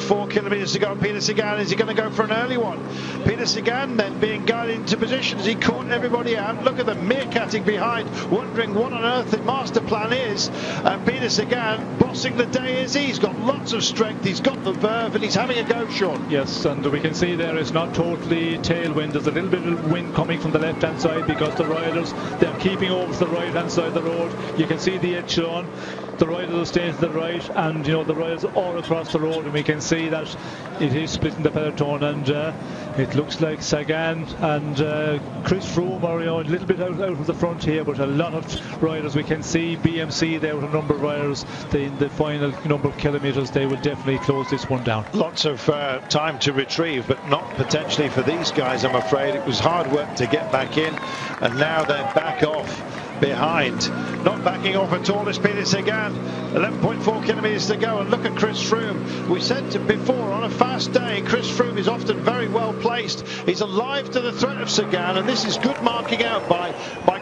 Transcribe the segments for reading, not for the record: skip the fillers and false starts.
1.4 kilometers to go. Peter Sagan, is he going to go for an early one? Peter Sagan then being guided into positions. He caught everybody out. Look at them meerkatting behind, wondering what on earth the master plan is. Peter Sagan bossing the day is he. He's got lots of strength, he's got the verve, and he's having a go, Sean. Yes, and we can see there it's not totally tailwind. There's a little bit of wind coming from the left hand side because the riders, they're keeping over to the right hand side of the road. You can see the echelon. The riders are staying to the right, and you know the riders all across the road, and we can see that it is splitting the peloton, and it looks like Sagan and Chris Froome are, you know, a little bit out of the front here, but a lot of riders. We can see BMC there with a number of riders. In the final number of kilometres, they will definitely close this one down. Lots of time to retrieve, but not potentially for these guys, I'm afraid. It was hard work to get back in, and now they're back off behind. Not backing off at all is Peter Sagan. 11.4 kilometers to go, and look at Chris Froome. We said before, on a fast day, Chris Froome is often very well placed. He's alive to the threat of Sagan, and this is good marking out by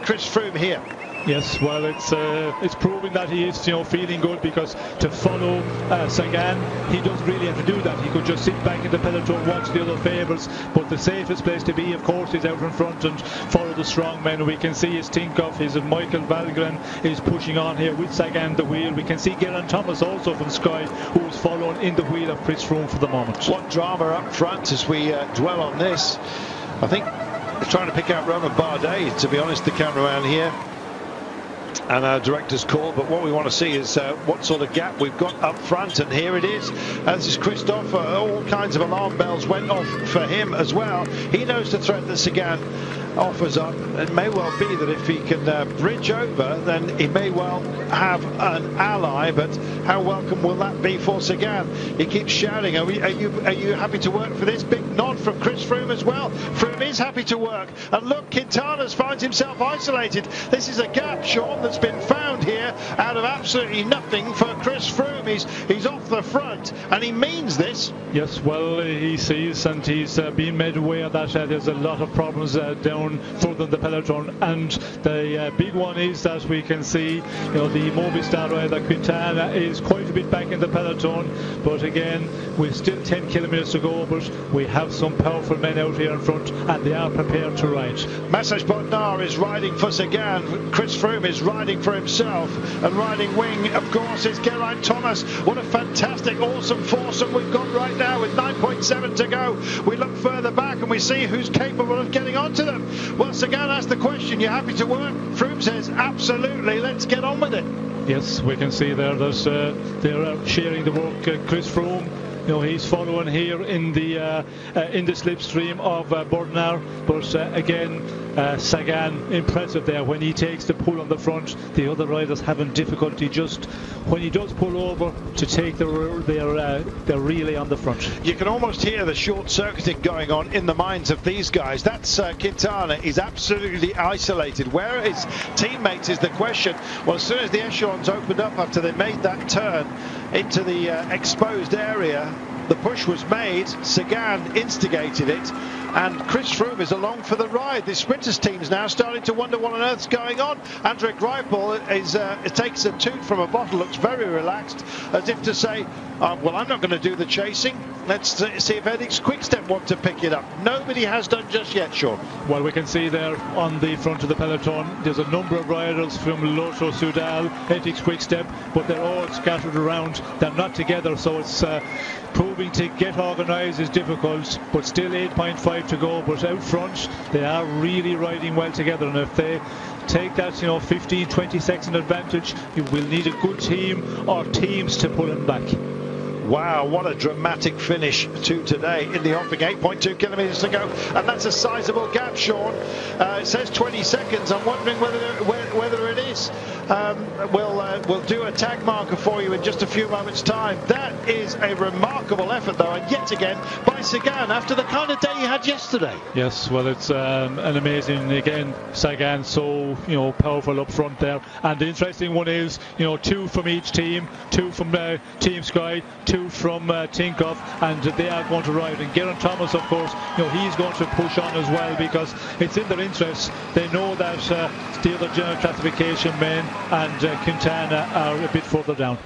Chris Froome here. Yes, well, it's proving that he is, you know, feeling good, because to follow Sagan, he doesn't really have to do that. He could just sit back in the peloton, watch the other favourites. But the safest place to be, of course, is out in front and follow the strong men. We can see his Tinkoff, his Michael Valgren is pushing on here with Sagan the wheel. We can see Geraint Thomas also from Sky, who is following in the wheel of Chris Froome for the moment. What drama up front as we dwell on this. I think trying to pick out Romain Bardet, to be honest, the cameraman here, and our director's call, but what we want to see is what sort of gap we've got up front, and here it is. As is Christophe, all kinds of alarm bells went off for him as well. He knows the threat that Sagan offers up. It may well be that if he can bridge over, then he may well have an ally, but how welcome will that be for Sagan? He keeps shouting, are you happy to work for this? Big nod from Chris Froome as well. Froome is happy to work, and look, Quintana's finds himself isolated. This is a gap, Sean, that's been found here out of absolutely nothing for Chris Froome. He's off the front, and he means this. Yes, well, he sees, and he's been made aware that there's a lot of problems down further in the peloton, and the big one is that we can see, you know, the Movistar rider Quintana is quite a bit back in the peloton, but again, we've still 10 kilometers to go, but we have some powerful men out here in front, and they are prepared to ride. Thomas y Bodnar is riding for Sagan. Chris Froome is riding for himself, and riding wing, of course, is Geraint Thomas. What a fantastic, awesome foursome we've got right now with 9.7 to go. We look further back and we see who's capable of getting onto them. Well, Sagan asked the question, you happy to work? Froome says, absolutely, let's get on with it. Yes, we can see there that they're sharing the work. Chris Froome, you know, he's following here in the slipstream of Bodnar, but again, Sagan impressive there when he takes the pull on the front. The other riders having difficulty just when he does pull over to take their relay on the front. You can almost hear the short circuiting going on in the minds of these guys. That's Quintana. He's absolutely isolated. Where are his teammates is the question. Well, as soon as the echelons opened up after they made that turn into the exposed area, the push was made. Sagan instigated it, and Chris Froome is along for the ride. The sprinters team's now starting to wonder what on earth's going on. Andre Greipel takes a toot from a bottle, looks very relaxed, as if to say, well, I'm not going to do the chasing. Let's see if Ethics Quickstep want to pick it up. Nobody has done just yet, Sean. Well, we can see there on the front of the peloton, there's a number of riders from Lotto Soudal, Ethics Quickstep, but they're all scattered around. They're not together, so it's proving to get organised is difficult, but still 8.5 to go. But out front, they are really riding well together, and if they take that, you know, 15-20 second advantage, you will need a good team or teams to pull them back. Wow, what a dramatic finish to today in the offing. 8.2 kilometres to go, and that's a sizable gap, Sean. It says 20 seconds. I'm wondering whether it is. We'll do a tag marker for you in just a few moments' time. That is a remarkable effort, though, and yet again by Sagan after the kind of day he had yesterday. Yes, well, it's an amazing, again, Sagan so, you know, powerful up front there. And the interesting one is, you know, 2 from each team, 2 from Team Sky, 2 from Tinkoff, and they are going to ride. And Geraint Thomas, of course, you know, he's going to push on as well, because it's in their interests. They know that the other general classification men and Quintana are a bit further down.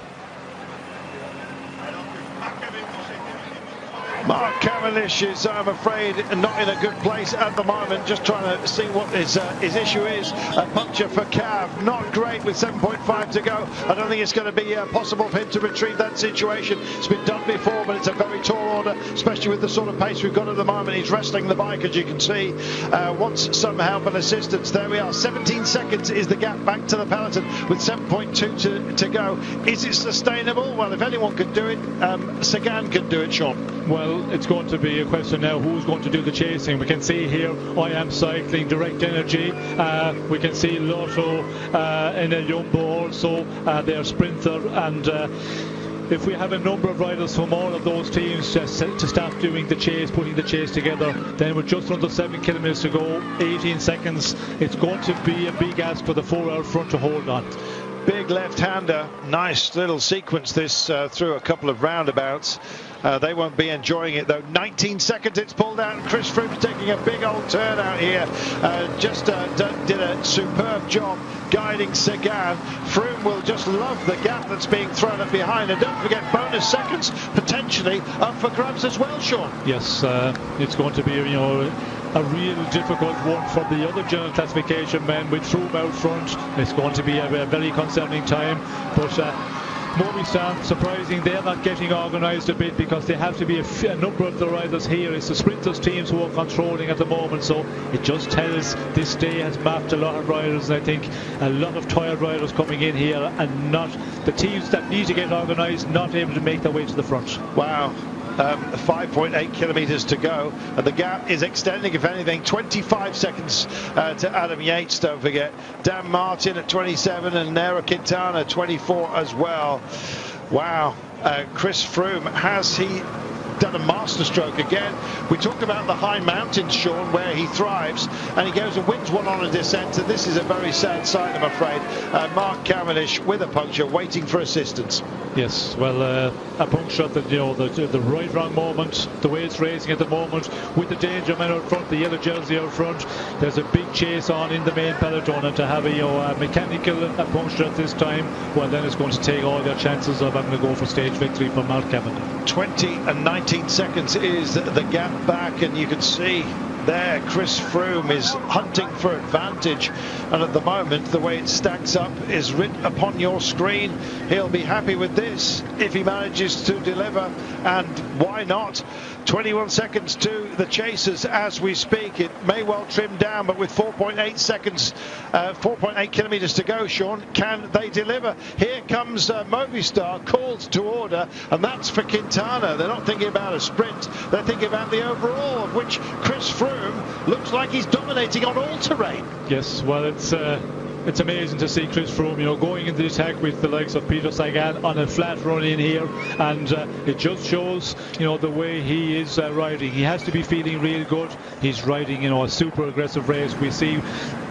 Mark Cavendish is, I'm afraid, not in a good place at the moment. Just trying to see what his issue is. A puncture for Cav, not great with 7.5 to go. I don't think it's going to be possible for him to retrieve that situation. It's been done before, but it's a very tall order, especially with the sort of pace we've got at the moment. He's wrestling the bike, as you can see. Wants some help and assistance. There we are. 17 seconds is the gap back to the peloton with 7.2 to go. Is it sustainable? Well, if anyone can do it, Sagan can do it, Sean. Well, it's going to be a question now who's going to do the chasing. We can see here I Am Cycling, Direct Energy. We can see Lotto in a Jumbo also, their sprinter, and if we have a number of riders from all of those teams to start doing the chase, putting the chase together, then with just under 7 kilometers to go, 18 seconds, it's going to be a big ask for the 4 out front to hold on. Big left-hander, nice little sequence this through a couple of roundabouts. They won't be enjoying it though. 19 seconds it's pulled out. Chris Froome's taking a big old turn out here. Did a superb job guiding Sagan. Froome will just love the gap that's being thrown up behind, and don't forget bonus seconds potentially up for grabs as well, Sean. Yes, it's going to be, you know, a real difficult one for the other general classification men with Froome out front. It's going to be a very concerning time, but Movistar, surprising, they're not getting organised a bit because they have to be a number of the riders here. It's the sprinters teams who are controlling at the moment, so it just tells this day has mapped a lot of riders, and I think a lot of tired riders coming in here, and not the teams that need to get organised not able to make their way to the front. Wow. 5.8 kilometers to go, and the gap is extending, if anything. 25 seconds to Adam Yates, don't forget. Dan Martin at 27 and Nairo Quintana 24 as well. Wow. Chris Froome, has he done a masterstroke again? We talked about the high mountains, Sean, where he thrives, and he goes and wins one on a descent, and this is a very sad sight, I'm afraid. Mark Cavendish with a puncture, waiting for assistance. Yes, well, a puncture at the right wrong moment, the way it's racing at the moment, with the danger men out front, the yellow jersey out front. There's a big chase on in the main peloton, and to have a mechanical puncture at this time, well, then it's going to take all their chances of having to go for stage victory for Mark Cavendish. 20 and 19 seconds is the gap back, and you can see there Chris Froome is hunting for advantage, and at the moment the way it stacks up is written upon your screen. He'll be happy with this if he manages to deliver, and why not? 21 seconds to the chasers as we speak. It may well trim down, but with 4.8 seconds, 4.8 kilometers to go, Sean, can they deliver? Here comes Movistar, called to order, and that's for Quintana. They're not thinking about a sprint, they're thinking about the overall, of which Chris Froome looks like he's dominating on all terrain. Yes, well, it's amazing to see Chris Froome, you know, going into the attack with the likes of Peter Sagan on a flat run in here, and it just shows, you know, the way he is riding. He has to be feeling real good. He's riding, you know, a super aggressive race. We see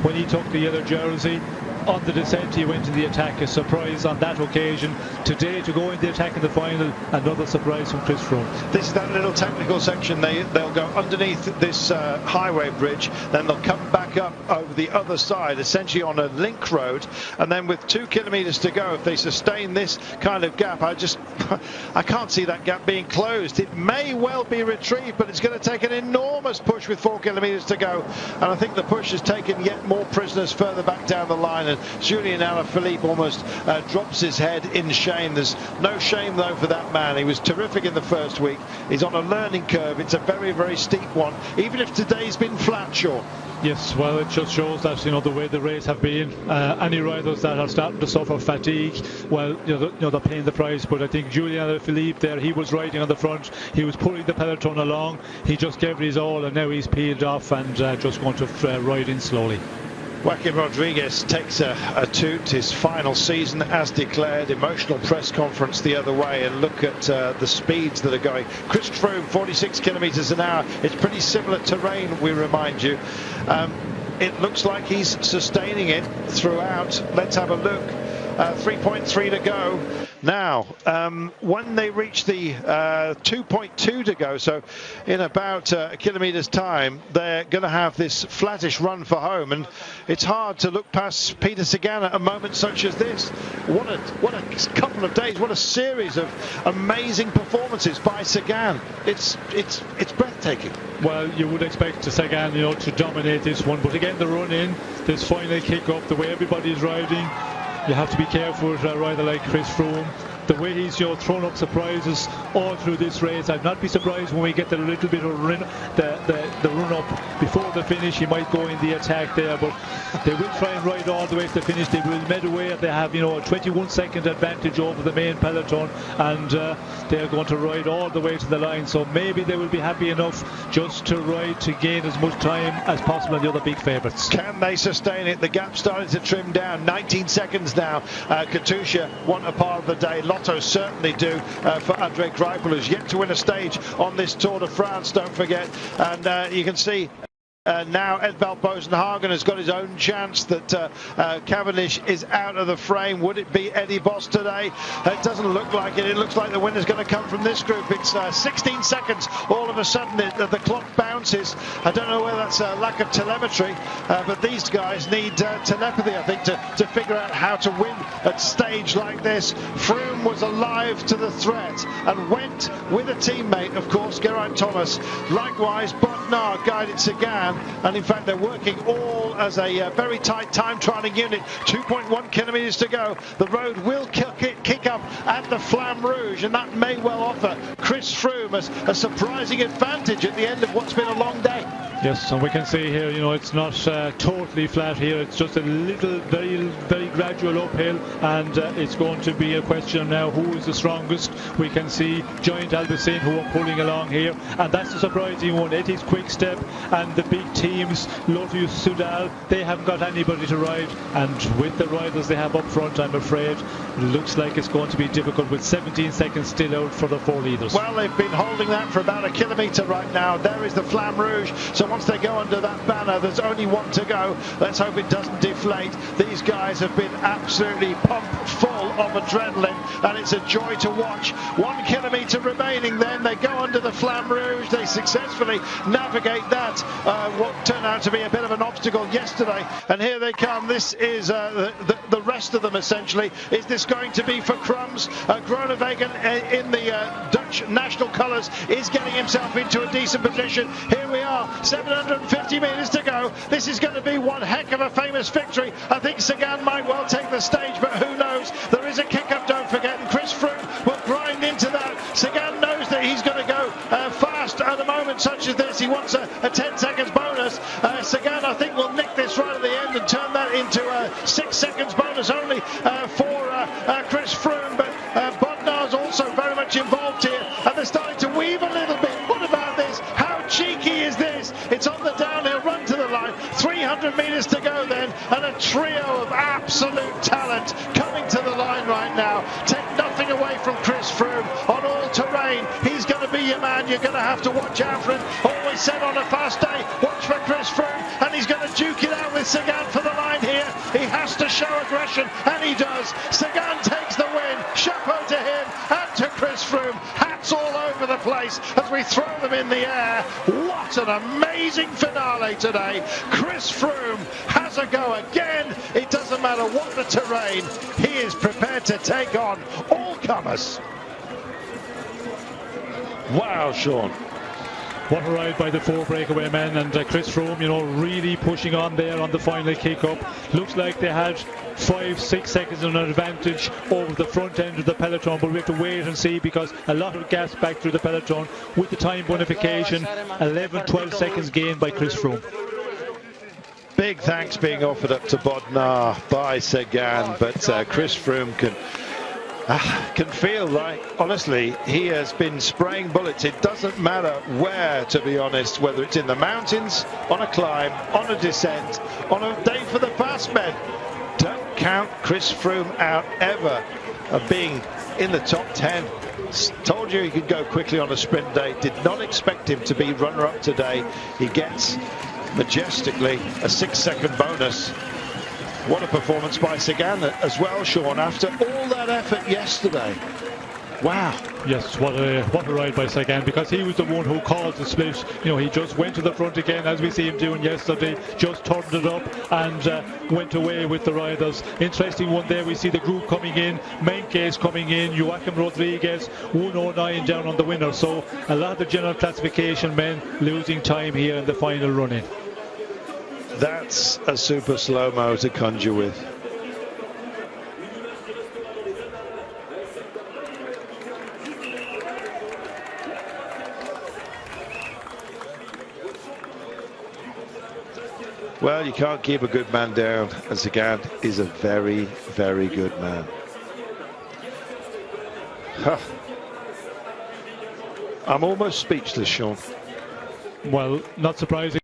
when he took the yellow jersey on the descent, he went to the attack, a surprise on that occasion. Today, to go in the attack in the final, another surprise from Chris Froome. This is that little technical section. They'll go underneath this highway bridge, then they'll come back up over the other side, essentially on a link road, and then with 2 kilometers to go, if they sustain this kind of gap, I can't see that gap being closed. It may well be retrieved, but it's going to take an enormous push with 4 kilometers to go, and I think the push has taken yet more prisoners further back down the line, and Julian Alaphilippe almost drops his head in shame. There's no shame though for that man. He was terrific in the first week. He's on a learning curve. It's a very, very steep one, even if today's been flat, Sean. Yes, well, it just shows that, you know, the way the race have been. Any riders that are starting to suffer fatigue, well, you know, they're paying the price. But I think Julian Alaphilippe there, he was riding on the front, he was pulling the peloton along, he just gave it his all, and now he's peeled off and just going to ride in slowly. Joaquin Rodriguez takes a toot, his final season as declared. Emotional press conference the other way, and look at the speeds that are going. Chris Froome, 46 kilometers an hour. It's pretty similar terrain, we remind you. It looks like he's sustaining it throughout. Let's have a look. 3.3 to go. Now, when they reach the 2.2 to go, so in about a kilometre's time, they're going to have this flattish run for home, and it's hard to look past Peter Sagan at a moment such as this. What a couple of days! What a series of amazing performances by Sagan. It's breathtaking. Well, you would expect Sagan, to dominate this one, but again, the run in, this final kick up, the way everybody's riding, you have to be careful with a rider like Chris Froome. The way he's thrown up surprises all through this race. I'd not be surprised when we get the little bit of the run up before the finish. He might go in the attack there, but they will try and ride all the way to the finish. They will medway. They have a 21-second advantage over the main peloton, and they're going to ride all the way to the line. So maybe they will be happy enough just to ride to gain as much time as possible on the other big favourites. Can they sustain it? The gap started to trim down. 19 seconds now. Katusha want a part of the day. Lotto certainly do for Andre Greipel, who's yet to win a stage on this Tour de France, don't forget. And you can see now Edvald Boasson-Hagen has got his own chance that Cavendish is out of the frame. Would it be Eddie Boss today? It doesn't look like it. It looks like the winner's going to come from this group. It's 16 seconds. All of a sudden the clock bounces. I don't know whether that's a lack of telemetry, but these guys need telepathy, I think, to figure out how to win at stage like this. Froome was alive to the threat and went with a teammate, of course, Geraint Thomas. Likewise, Bodnar guided Sagan. And in fact, they're working all as a very tight time trialing unit. 2.1 kilometers to go. The road will kick up at the Flamme Rouge, and that may well offer Chris Froome a surprising advantage at the end of what's been a long day. Yes, and we can see here, it's not totally flat here. It's just a little, very, very gradual uphill, and it's going to be a question now who is the strongest. We can see Giant Alpecin who are pulling along here, and that's the surprising one. It is Quick Step and the big teams, Lotus Soudal, they haven't got anybody to ride, and with the riders they have up front, I'm afraid, it looks like it's going to be difficult with 17 seconds still out for the four leaders. Well, they've been holding that for about a kilometre right now. There is the Flamme Rouge, so once they go under that banner, there's only one to go. Let's hope it doesn't deflate. These guys have been absolutely pumped full of adrenaline, and it's a joy to watch. 1 kilometre remaining then. They go under the Flamme Rouge. They successfully navigate that, what turned out to be a bit of an obstacle yesterday, and here they come. This is the rest of them essentially. Is this going to be for crumbs? Groenewegen in the Dutch national colours is getting himself into a decent position. Here we are, 750 metres to go. This is going to be one heck of a famous victory. I think Sagan might well take the stage, but who knows? There is a kick up, don't forget, and Chris Froome will grind into that. Sagan knows that he's going to go fast at a moment such as this. He wants a 10 seconds bonus. Sagan, I think, will nick this right at the end and turn that into a 6 seconds bonus only for Chris Froome. But Bodnar's also very much involved here, and they're starting to weave a little bit. What about this? How cheeky is this? It's on the downhill run to the line. 300 metres to go then, and a trio of absolute talent coming to the line right now. Take nothing away from Chris Froome on all terrain. He's going to be your man. You're going to have to watch out for him. Always said on a fast day, watch for Chris Froome, and he's going to duke it out with Sagan for the line here. He has to show aggression, and he does. Sagan takes the win. Chapeau to him and to Chris Froome. Hats all over the place as we throw them in the air. What an amazing finale today. Chris Froome has a go again. It doesn't matter what the terrain. He is prepared to take on all comers. Wow, Sean. What a ride by the four breakaway men, and Chris Froome, really pushing on there on the final kick-up. Looks like they had 5-6 seconds of an advantage over the front end of the peloton, but we have to wait and see because a lot of gas back through the peloton with the time bonification. 11-12 seconds gained by Chris Froome. Big thanks being offered up to Bodnar by Sagan, but Chris Froome can feel like, honestly, he has been spraying bullets. It doesn't matter where, to be honest, whether it's in the mountains, on a climb, on a descent, on a day for the fast men. Don't count Chris Froome out ever of being in the top 10. Told you he could go quickly on a sprint day. Did not expect him to be runner-up today. He gets majestically a 6 second bonus. What a performance by Sagan as well, Sean, after all that effort yesterday. Wow. Yes, what a ride by Sagan, because he was the one who caused the split. You know, he just went to the front again, as we see him doing yesterday, just turned it up and went away with the riders. Interesting one there, we see the group coming in, Menkes coming in, Joachim Rodriguez, 109 down on the winner. So a lot of the general classification men losing time here in the final run-in. That's a super slow-mo to conjure with. Well, you can't keep a good man down, and Sagan is a very, very good man. Huh. I'm almost speechless, Sean. Well, not surprising.